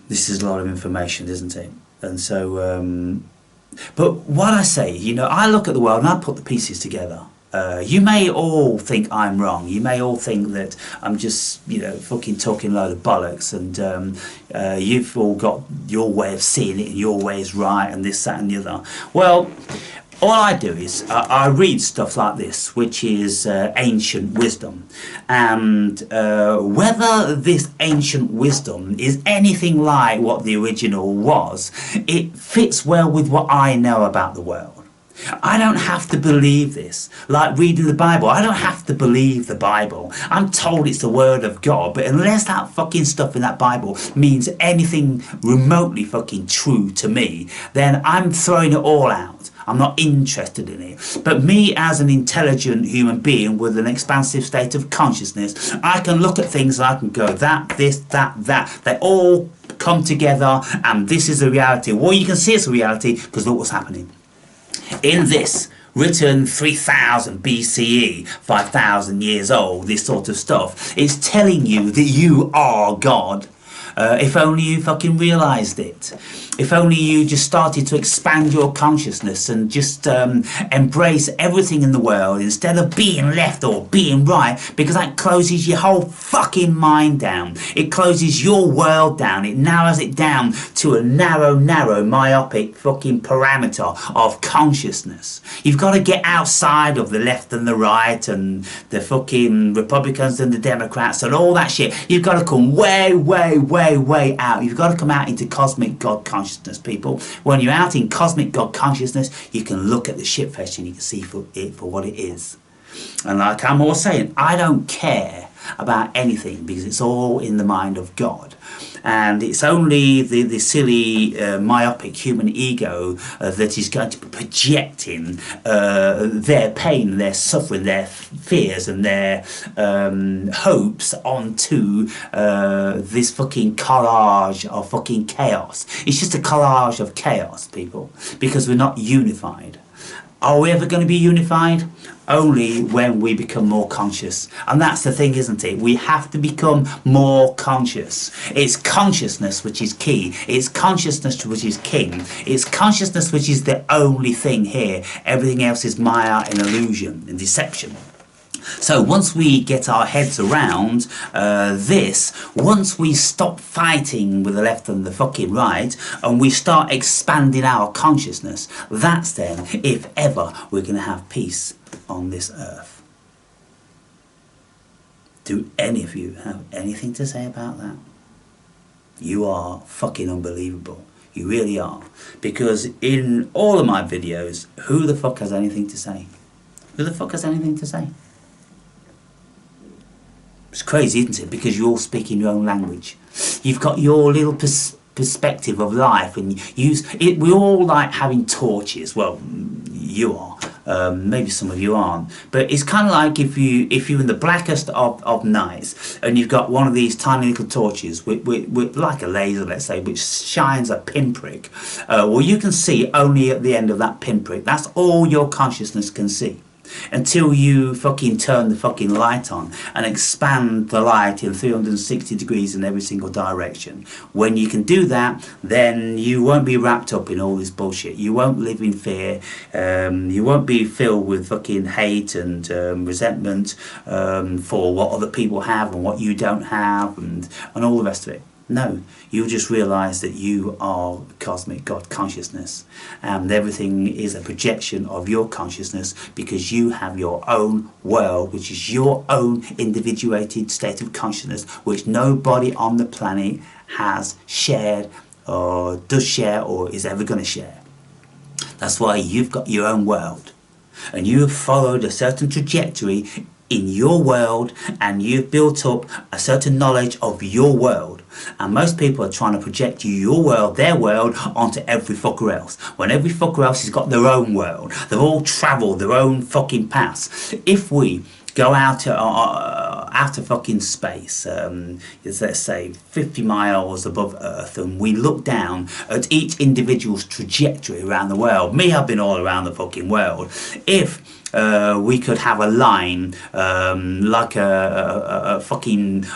This is a lot of information, isn't it? And so, but what I say, you know, I look at the world and I put the pieces together. You may all think I'm wrong. You may all think that I'm just, you know, fucking talking a load of bollocks, and you've all got your way of seeing it and your way is right and this, that and the other. Well, all I do is I read stuff like this, which is ancient wisdom, and whether this ancient wisdom is anything like what the original was, it fits well with what I know about the world. I don't have to believe this. Like reading the Bible, I don't have to believe the Bible. I'm told it's the word of God, but unless that fucking stuff in that Bible means anything remotely fucking true to me, then I'm throwing it all out. I'm not interested in it. But me as an intelligent human being with an expansive state of consciousness, I can look at things and I can go, that, this, that, that. They all come together, and this is the reality. Well, you can see it's a reality because look what's happening. In this, written 3000 BCE, 5,000 years old, this sort of stuff, it's telling you that you are God. If only you fucking realised it. If only you just started to expand your consciousness and just embrace everything in the world instead of being left or being right, because that closes your whole fucking mind down. It closes your world down. It narrows it down to a narrow, myopic fucking parameter of consciousness. You've got to get outside of the left and the right and the fucking Republicans and the Democrats and all that shit. You've got to come way, way, way, way out. You've got to come out into cosmic God consciousness, people. When you're out in cosmic God consciousness, you can look at the shitfest and you can see it for what it is. And like I'm always saying, I don't care about anything because it's all in the mind of God. And it's only the silly myopic human ego that is going to be projecting their pain, their suffering, their fears and their hopes onto this fucking collage of fucking chaos. It's just a collage of chaos, people, because we're not unified. Are we ever going to be unified? Only when we become more conscious. And that's the thing, isn't it? We have to become more conscious. It's consciousness which is key. It's consciousness which is king. It's consciousness which is the only thing here. Everything else is Maya and illusion and deception. So once we get our heads around this, once we stop fighting with the left and the fucking right, and we start expanding our consciousness, that's then, if ever, we're going to have peace on this earth. Do any of you have anything to say about that? You are fucking unbelievable. You really are. Because in all of my videos, who the fuck has anything to say? Who the fuck has anything to say? It's crazy, isn't it? Because you all speak in your own language. You've got your little perspective of life, and we're all like having torches. Well, you are. Maybe some of you aren't. But it's kind of like if you're in the blackest of nights, and you've got one of these tiny little torches with like a laser, let's say, which shines a pinprick. Well, you can see only at the end of that pinprick. That's all your consciousness can see. Until you fucking turn the fucking light on and expand the light in 360 degrees in every single direction. When you can do that, then you won't be wrapped up in all this bullshit. You won't live in fear. You won't be filled with fucking hate and resentment for what other people have and what you don't have, and all the rest of it. No, you'll just realise that you are cosmic God consciousness, and everything is a projection of your consciousness, because you have your own world, which is your own individuated state of consciousness, which nobody on the planet has shared or does share or is ever going to share. That's why you've got your own world, and you have followed a certain trajectory in your world, and you've built up a certain knowledge of your world. And most people are trying to project your world, their world, onto every fucker else, when every fucker else has got their own world. They've all travelled their own fucking paths. If we go out of fucking space, let's say 50 miles above Earth, and we look down at each individual's trajectory around the world. Me, I've been all around the fucking world. If we could have a line like a fucking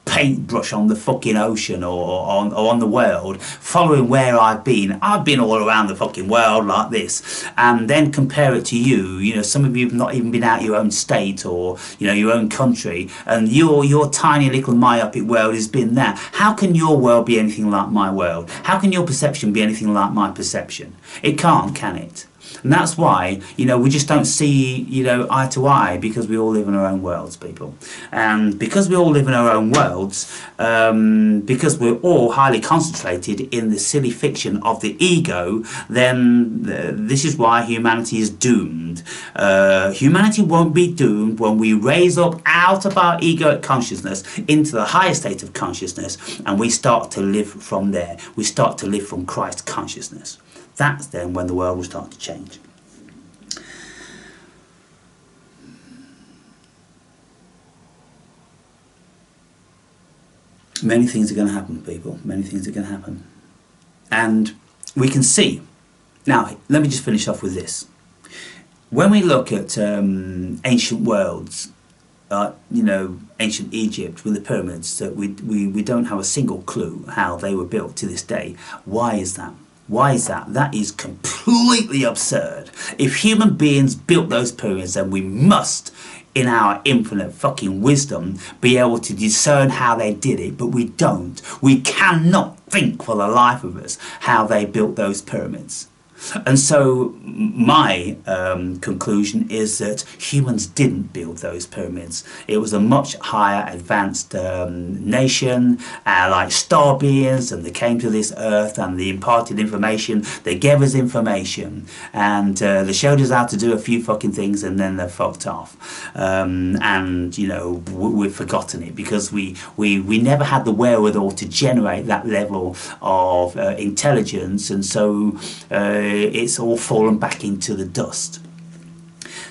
paintbrush on the fucking ocean or on the world, following where I've been all around the fucking world like this, and then compare it to you. You know, some of you have not even been out your own state or, you know, your own country, and your tiny little myopic world has been there. How can your world be anything like my world? How can your perception be anything like my perception? It can't, can it? And that's why, you know, we just don't see, you know, eye to eye, because we all live in our own worlds, people. And because we all live in our own worlds, because we're all highly concentrated in the silly fiction of the ego, then this is why humanity is doomed. Humanity won't be doomed when we raise up out of our egoic consciousness into the higher state of consciousness, and we start to live from there. We start to live from Christ consciousness. That's then when the world will start to change. Many things are going to happen, people. Many things are going to happen. And we can see. Now, let me just finish off with this. When we look at ancient worlds, you know, ancient Egypt with the pyramids, that we don't have a single clue how they were built to this day. Why is that? Why is that? That is completely absurd. If human beings built those pyramids, then we must, in our infinite fucking wisdom, be able to discern how they did it, but we don't. We cannot think for the life of us how they built those pyramids. And so my conclusion is that humans didn't build those pyramids. It was a much higher advanced nation, like star beings, and they came to this earth and they imparted information. They gave us information, and they showed us how to do a few fucking things, and then they fucked off. And, you know, we've forgotten it because we never had the wherewithal to generate that level of intelligence, and so it's all fallen back into the dust.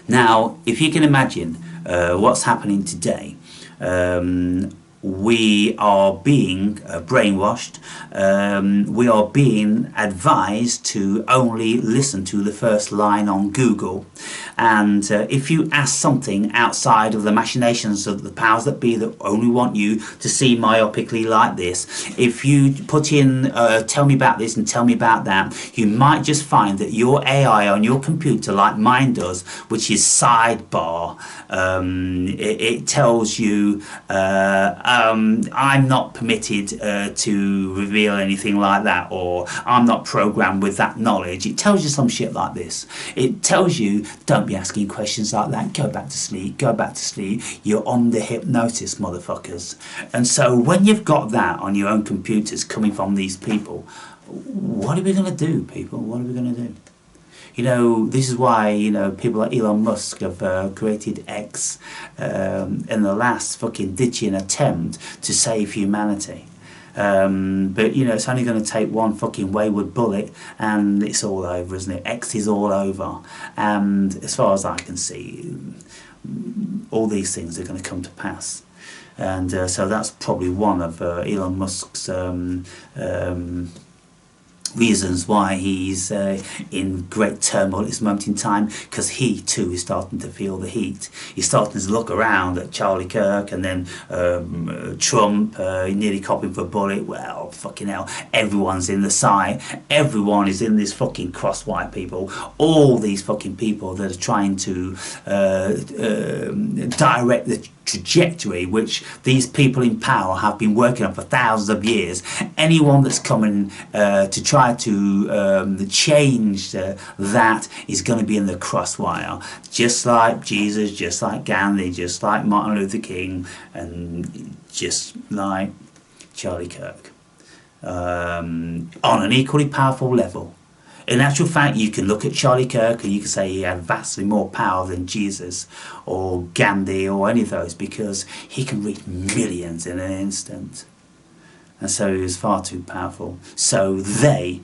Now, if you can imagine what's happening today, we are being brainwashed. We are being advised to only listen to the first line on Google. And if you ask something outside of the machinations of the powers that be that only want you to see myopically like this, if you put in tell me about this and tell me about that, you might just find that your AI on your computer, like mine does, which is sidebar, it tells you I'm not permitted to reveal anything like that, or I'm not programmed with that knowledge. It tells you some shit like this. It tells you, don't be asking questions like that, go back to sleep, go back to sleep, you're on the hypnosis, motherfuckers. And so when you've got that on your own computers coming from these people, what are we going to do, people? What are we going to do? You know, this is why, you know, people like Elon Musk have created X in the last fucking ditching attempt to save humanity. But, you know, it's only going to take one fucking wayward bullet and it's all over, isn't it? X is all over. And as far as I can see, all these things are going to come to pass. And so that's probably one of Elon Musk's reasons why he's in great turmoil at this moment in time, because he too is starting to feel the heat. He's starting to look around at Charlie Kirk and then Trump nearly copping for a bullet. Well, fucking hell, everyone's in the side, everyone is in this fucking crosswire, people. All these fucking people that are trying to direct the trajectory which these people in power have been working on for thousands of years. Anyone that's coming to try to change that is going to be in the crosswire, just like Jesus, just like Gandhi, just like Martin Luther King, and just like Charlie Kirk, on an equally powerful level. In actual fact, you can look at Charlie Kirk and you can say he had vastly more power than Jesus or Gandhi or any of those, because he can reach millions in an instant. And so he was far too powerful. So they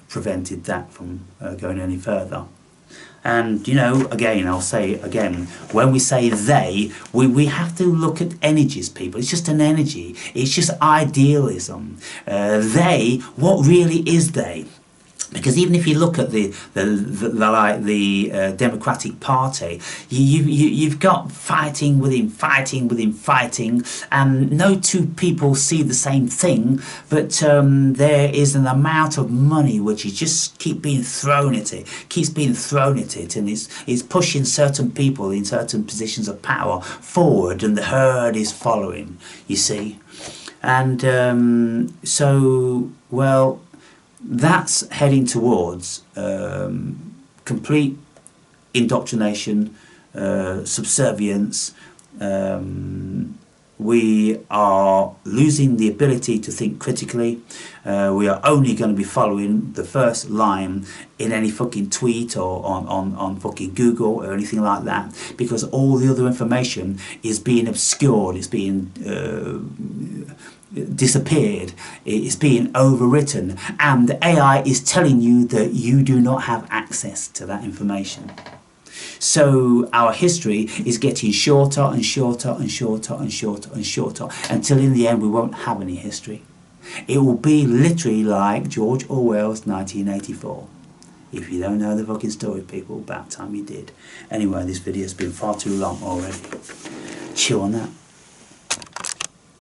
prevented that from going any further. And, you know, again, I'll say again, when we say they, we have to look at energies, people. It's just an energy. It's just idealism. They, what really is they? Because even if you look at the Democratic Party, you've got fighting within fighting, and no two people see the same thing, but there is an amount of money which is just keeps being thrown at it, and it's pushing certain people in certain positions of power forward, and the herd is following, you see. And so, well, that's heading towards complete indoctrination, subservience. We are losing the ability to think critically. We are only going to be following the first line in any fucking tweet or on fucking Google or anything like that, because all the other information is being obscured, it's being disappeared, it's being overwritten, and the AI is telling you that you do not have access to that information. So our history is getting shorter and shorter and shorter and shorter and shorter, until in the end we won't have any history. It will be literally like George Orwell's 1984. If you don't know the fucking story, people, about time you did. Anyway, this video has been far too long already. Chew on that.